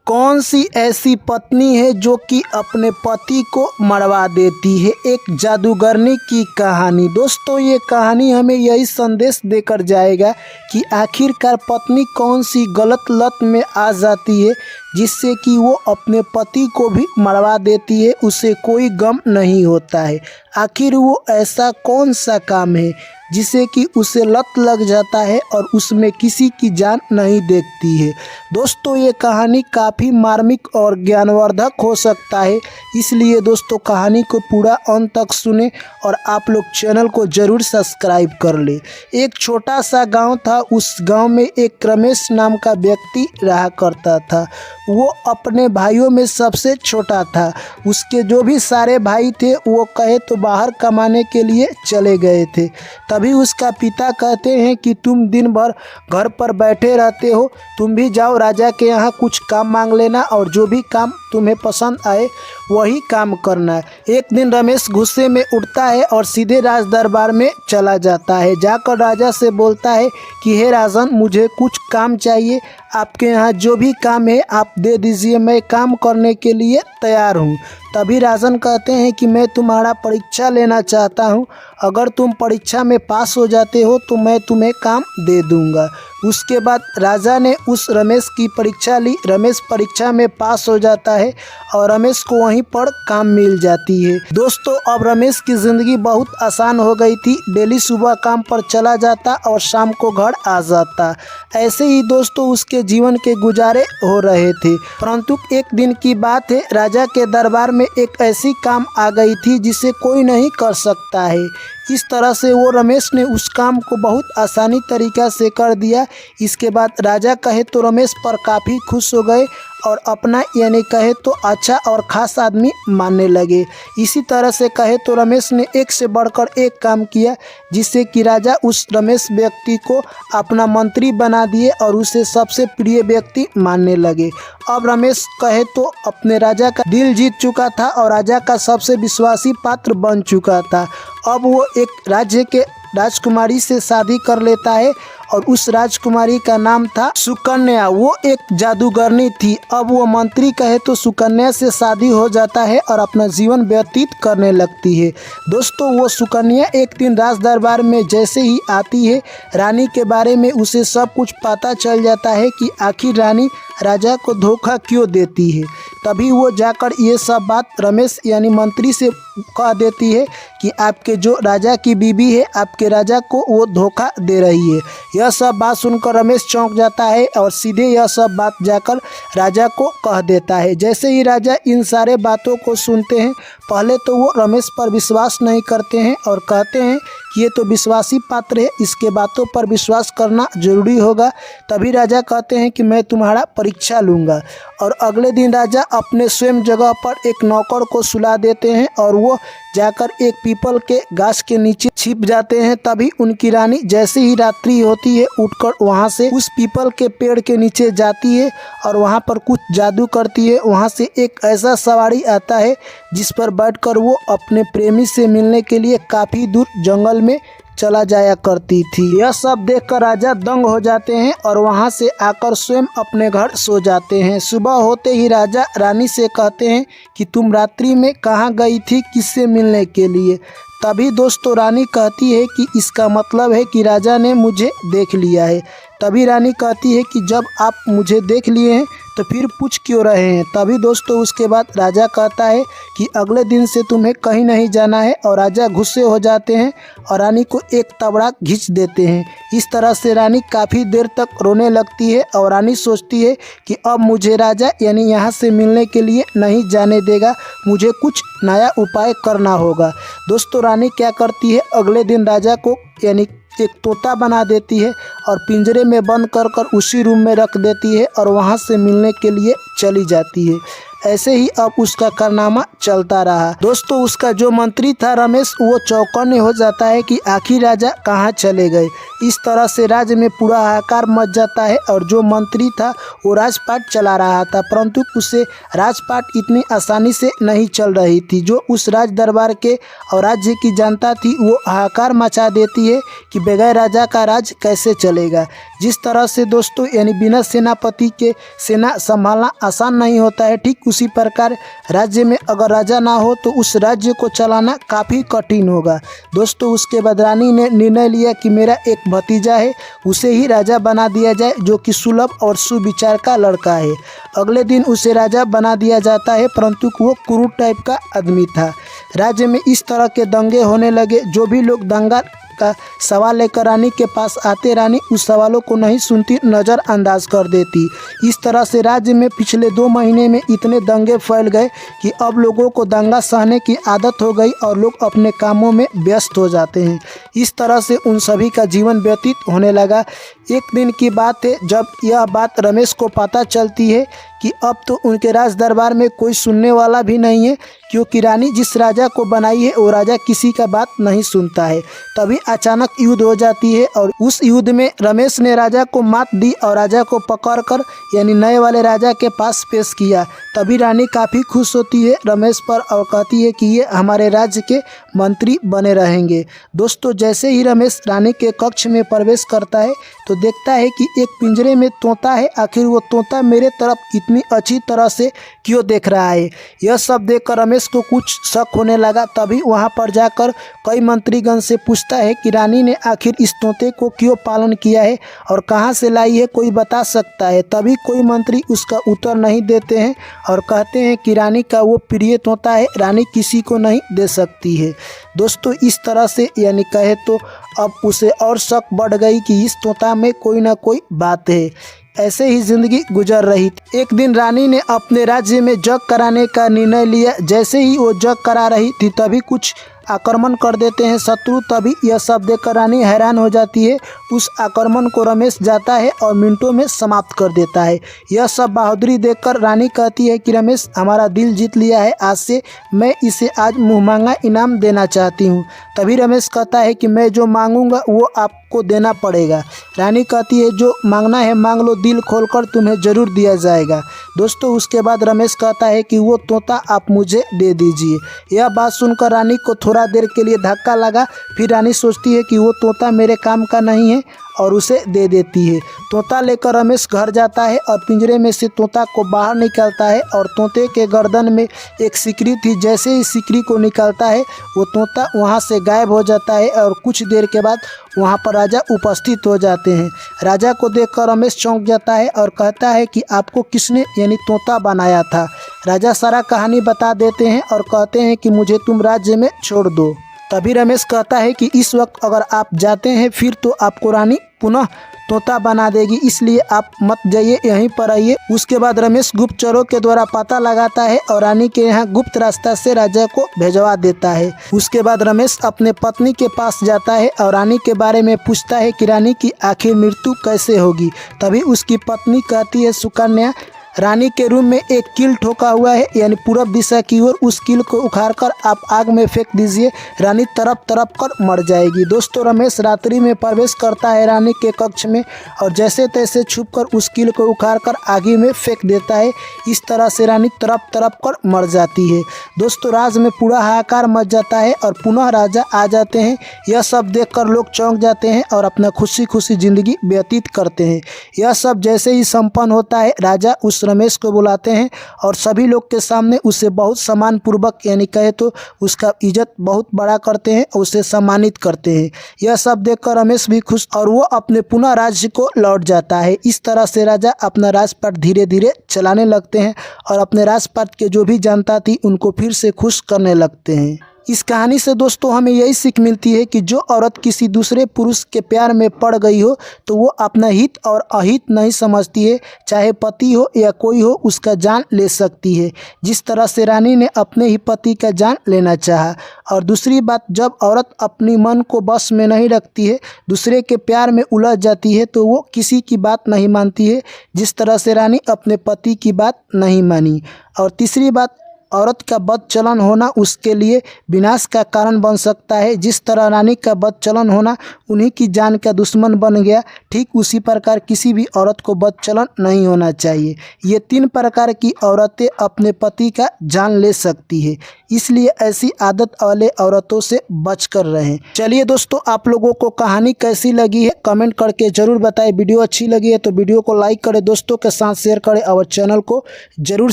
कौन सी ऐसी पत्नी है जो कि अपने पति को मरवा देती है। एक जादूगरनी की कहानी। दोस्तों ये कहानी हमें यही संदेश देकर जाएगा कि आखिरकार पत्नी कौन सी गलत लत में आ जाती है जिससे कि वो अपने पति को भी मरवा देती है, उसे कोई गम नहीं होता है। आखिर वो ऐसा कौन सा काम है जिसे कि उसे लत लग जाता है और उसमें किसी की जान नहीं देखती है। दोस्तों ये कहानी काफ़ी मार्मिक और ज्ञानवर्धक हो सकता है, इसलिए दोस्तों कहानी को पूरा अंत तक सुने और आप लोग चैनल को ज़रूर सब्सक्राइब कर ले। एक छोटा सा गांव था। उस गांव में एक रमेश नाम का व्यक्ति रहा करता था। वो अपने भाइयों में सबसे छोटा था। उसके जो भी सारे भाई थे वो कहे तो बाहर कमाने के लिए चले गए थे। तभी उसका पिता कहते हैं कि तुम दिन भर घर पर बैठे रहते हो, तुम भी जाओ राजा के यहाँ कुछ काम मांग लेना और जो भी काम तुम्हें पसंद आए वही काम करना है। एक दिन रमेश गुस्से में उठता है और सीधे राज दरबार में चला जाता है। जाकर राजा से बोलता है कि हे राजन, मुझे कुछ काम चाहिए, आपके यहाँ जो भी काम है आप दे दीजिए, मैं काम करने के लिए तैयार हूँ। तभी राजन कहते हैं कि मैं तुम्हारा परीक्षा लेना चाहता हूँ, अगर तुम परीक्षा में पास हो जाते हो तो मैं तुम्हें काम दे दूँगा। उसके बाद राजा ने उस रमेश की परीक्षा ली। रमेश परीक्षा में पास हो जाता है और रमेश को वहीं पर काम मिल जाती है। दोस्तों अब रमेश की ज़िंदगी बहुत आसान हो गई थी। डेली सुबह काम पर चला जाता और शाम को घर आ जाता। ऐसे ही दोस्तों उसके जीवन के गुजारे हो रहे थे। परंतु एक दिन की बात है, राजा के दरबार में एक ऐसी काम आ गई थी जिसे कोई नहीं कर सकता है। इस तरह से वो रमेश ने उस काम को बहुत आसानी तरीक़ा से कर दिया। इसके बाद राजा कहे तो रमेश पर काफ़ी खुश हो गए और अपना यानी कहे तो अच्छा और ख़ास आदमी मानने लगे। इसी तरह से कहे तो रमेश ने एक से बढ़कर एक काम किया जिससे कि राजा उस रमेश व्यक्ति को अपना मंत्री बना दिए और उसे सबसे प्रिय व्यक्ति मानने लगे। अब रमेश कहे तो अपने राजा का दिल जीत चुका था और राजा का सबसे विश्वासी पात्र बन चुका था। अब वो एक राज्य के राजकुमारी से शादी कर लेता है और उस राजकुमारी का नाम था सुकन्या। वो एक जादूगरनी थी। अब वो मंत्री कहे तो सुकन्या से शादी हो जाता है और अपना जीवन व्यतीत करने लगती है। दोस्तों वो सुकन्या एक दिन राज दरबार में जैसे ही आती है, रानी के बारे में उसे सब कुछ पता चल जाता है कि आखिर रानी राजा को धोखा क्यों देती है। तभी वो जाकर ये सब बात रमेश यानी मंत्री से कह देती है कि आपके जो राजा की बीवी है आपके राजा को वो धोखा दे रही है। यह सब बात सुनकर रमेश चौंक जाता है और सीधे यह सब बात जाकर राजा को कह देता है। जैसे ही राजा इन सारे बातों को सुनते हैं, पहले तो वो रमेश पर विश्वास नहीं करते हैं और कहते हैं कि ये तो विश्वासी पात्र है, इसके बातों पर विश्वास करना जरूरी होगा। तभी राजा कहते हैं कि मैं तुम्हारा परीक्षा लूँगा। और अगले दिन राजा अपने स्वयं जगह पर एक नौकर को सुला देते हैं और वो जाकर एक पीपल के गाछ के नीचे छिप जाते हैं। तभी उनकी रानी जैसे ही रात्रि होती है उठकर वहां से उस पीपल के पेड़ के नीचे जाती है और वहां पर कुछ जादू करती है। वहां से एक ऐसा सवारी आता है जिस पर बैठकर वो अपने प्रेमी से मिलने के लिए काफ़ी दूर जंगल में चला जाया करती थी। यह सब देखकर राजा दंग हो जाते हैं और वहां से आकर स्वयं अपने घर सो जाते हैं। सुबह होते ही राजा रानी से कहते हैं कि तुम रात्रि में कहाँ गई थी, किससे मिलने के लिए। तभी दोस्तों रानी कहती है कि इसका मतलब है कि राजा ने मुझे देख लिया है। तभी रानी कहती है कि जब आप मुझे देख लिए हैं तो फिर पूछ क्यों रहे हैं। तभी दोस्तों उसके बाद राजा कहता है कि अगले दिन से तुम्हें कहीं नहीं जाना है और राजा गुस्से हो जाते हैं और रानी को एक तबड़ा घींच देते हैं। इस तरह से रानी काफ़ी देर तक रोने लगती है और रानी सोचती है कि अब मुझे राजा यानी यहाँ से मिलने के लिए नहीं जाने देगा, मुझे कुछ नया उपाय करना होगा। दोस्तों रानी क्या करती है, अगले दिन राजा को यानी एक तोता बना देती है और पिंजरे में बंद कर उसी रूम में रख देती है और वहाँ से मिलने के लिए चली जाती है। ऐसे ही अब उसका कारनामा चलता रहा। दोस्तों उसका जो मंत्री था रमेश, वो चौकन्ने हो जाता है कि आखिर राजा कहाँ चले गए। इस तरह से राज्य में पूरा हाहाकार मच जाता है और जो मंत्री था वो राजपाट चला रहा था, परंतु उसे राजपाट इतनी आसानी से नहीं चल रही थी। जो उस राज दरबार के और राज्य की जनता थी वो हाहाकार मचा देती है कि बगैर राजा का राज कैसे चलेगा। जिस तरह से दोस्तों यानी बिना सेनापति के सेना संभालना आसान नहीं होता है, ठीक उसी प्रकार राज्य में अगर राजा ना हो तो उस राज्य को चलाना काफ़ी कठिन होगा। दोस्तों उसके बाद रानी ने निर्णय लिया कि मेरा एक भतीजा है, उसे ही राजा बना दिया जाए, जो कि सुलभ और सुविचार का लड़का है। अगले दिन उसे राजा बना दिया जाता है, परंतु वो क्रूर टाइप का आदमी था। राज्य में इस तरह के दंगे होने लगे, जो भी लोग दंगा का सवाल लेकर रानी के पास आते, रानी उस सवालों को नहीं सुनती, नज़रअंदाज कर देती। इस तरह से राज्य में पिछले 2 महीने में इतने दंगे फैल गए कि अब लोगों को दंगा सहने की आदत हो गई और लोग अपने कामों में व्यस्त हो जाते हैं। इस तरह से उन सभी का जीवन व्यतीत होने लगा। एक दिन की बात है जब यह बात रमेश को पता चलती है कि अब तो उनके राज दरबार में कोई सुनने वाला भी नहीं है, क्योंकि रानी जिस राजा को बनाई है वो राजा किसी का बात नहीं सुनता है। तभी अचानक युद्ध हो जाती है और उस युद्ध में रमेश ने राजा को मात दी और राजा को पकड़कर यानी नए वाले राजा के पास पेश किया। तभी रानी काफ़ी खुश होती है रमेश पर और कहती है कि ये हमारे राज्य के मंत्री बने रहेंगे। दोस्तों जैसे ही रमेश रानी के कक्ष में प्रवेश करता है तो देखता है कि एक पिंजरे में तोता है। आखिर वो तोता मेरे तरफ इतनी अच्छी तरह से क्यों देख रहा है? यह सब देखकर रमेश को कुछ शक होने लगा। तभी वहां पर जाकर कई मंत्रीगण से पूछता है कि रानी ने आखिर इस तोते को क्यों पालन किया है और कहां से लाई है, कोई बता सकता है? तभी कोई मंत्री उसका उत्तर नहीं देते हैं और कहते हैं कि रानी का वो प्रिय तोता है, रानी किसी को नहीं दे सकती है। दोस्तों इस तरह से यानी कहे तो अब उसे और शक बढ़ गई कि इस तोता में कोई ना कोई बात है। ऐसे ही जिंदगी गुजर रही थी। एक दिन रानी ने अपने राज्य में जग कराने का निर्णय लिया। जैसे ही वो जग करा रही थी तभी कुछ आक्रमण कर देते हैं शत्रु। तभी यह सब देखकर रानी हैरान हो जाती है। उस आक्रमण को रमेश जाता है और मिनटों में समाप्त कर देता है। यह सब बहादुरी देखकर रानी कहती है कि रमेश हमारा दिल जीत लिया है, आज से मैं इसे आज मुँह मांगा इनाम देना चाहती हूँ। तभी रमेश कहता है कि मैं जो मांगूंगा वो आपको देना पड़ेगा। रानी कहती है जो मांगना है मांग लो, दिल खोलकर तुम्हें ज़रूर दिया जाएगा। दोस्तों उसके बाद रमेश कहता है कि वो तोता आप मुझे दे दीजिए। यह बात सुनकर रानी को थोड़ा देर के लिए धक्का लगा। फिर रानी सोचती है कि वो तोता मेरे काम का नहीं है और उसे दे देती है। तोता लेकर रमेश घर जाता है और पिंजरे में से तोता को बाहर निकालता है और तोते के गर्दन में एक सिकरी थी। जैसे ही सिकरी को निकालता है वो तोता वहाँ से गायब हो जाता है और कुछ देर के बाद वहाँ पर राजा उपस्थित हो जाते हैं। राजा को देखकर रमेश चौंक जाता है और कहता है कि आपको किसने यानी तोता बनाया था? राजा सारा कहानी बता देते हैं और कहते हैं कि मुझे तुम राज्य में छोड़ दो। तभी रमेश कहता है कि इस वक्त अगर आप जाते हैं फिर तो आपको रानी पुनः तोता बना देगी, इसलिए आप मत जाइए, यहीं पर आइए। उसके बाद रमेश गुप्तचरों के द्वारा पता लगाता है और रानी के यहाँ गुप्त रास्ता से राजा को भेजवा देता है। उसके बाद रमेश अपने पत्नी के पास जाता है और रानी के बारे में पूछता है कि रानी की आखिर मृत्यु कैसे होगी। तभी उसकी पत्नी कहती है सुकन्या, रानी के रूम में एक कील ठोका हुआ है यानी पूरब दिशा की ओर, उस कील को उखाड़कर आप आग में फेंक दीजिए, रानी तड़प तड़प कर मर जाएगी। दोस्तों रमेश रात्रि में प्रवेश करता है रानी के कक्ष में और जैसे तैसे छुपकर उस कील को उखाड़कर आगे में फेंक देता है। इस तरह से रानी तड़प तड़प कर मर जाती है। दोस्तों राज में पूरा हाहाकार मच जाता है और पुनः राजा आ जाते हैं। यह सब देखकर लोग चौंक जाते हैं और अपना खुशी खुशी जिंदगी व्यतीत करते हैं। यह सब जैसे ही संपन्न होता है राजा उस रमेश को बुलाते हैं और सभी लोग के सामने उसे बहुत सम्मान पूर्वक यानी कहे तो उसका इज्जत बहुत बड़ा करते हैं और उसे सम्मानित करते हैं। यह सब देखकर रमेश भी खुश और वो अपने पुनः राज्य को लौट जाता है। इस तरह से राजा अपना राजपाट धीरे धीरे चलाने लगते हैं और अपने राजपाट के जो भी जनता थी उनको फिर से खुश करने लगते हैं। इस कहानी से दोस्तों हमें यही सीख मिलती है कि जो औरत किसी दूसरे पुरुष के प्यार में पड़ गई हो तो वो अपना हित और अहित नहीं समझती है, चाहे पति हो या कोई हो उसका जान ले सकती है, जिस तरह से रानी ने अपने ही पति का जान लेना चाहा। और दूसरी बात, जब औरत अपनी मन को बस में नहीं रखती है, दूसरे के प्यार में उलझ जाती है तो वो किसी की बात नहीं मानती है, जिस तरह से रानी अपने पति की बात नहीं मानी। और तीसरी बात, औरत का बदचलन होना उसके लिए विनाश का कारण बन सकता है। जिस तरह रानी का बदचलन होना उन्हीं की जान का दुश्मन बन गया, ठीक उसी प्रकार किसी भी औरत को बदचलन नहीं होना चाहिए। ये 3 प्रकार की औरतें अपने पति का जान ले सकती है। इसलिए ऐसी आदत वाले औरतों से बचकर रहें। चलिए दोस्तों, आप लोगों को कहानी कैसी लगी है कमेंट करके ज़रूर बताएं। वीडियो अच्छी लगी है तो वीडियो को लाइक करें, दोस्तों के साथ शेयर करें और चैनल को ज़रूर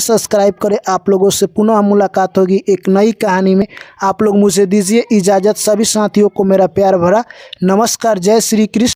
सब्सक्राइब करें। आप लोगों से पुनः मुलाकात होगी एक नई कहानी में। आप लोग मुझे दीजिए इजाज़त। सभी साथियों को मेरा प्यार भरा नमस्कार। जय श्री कृष्ण।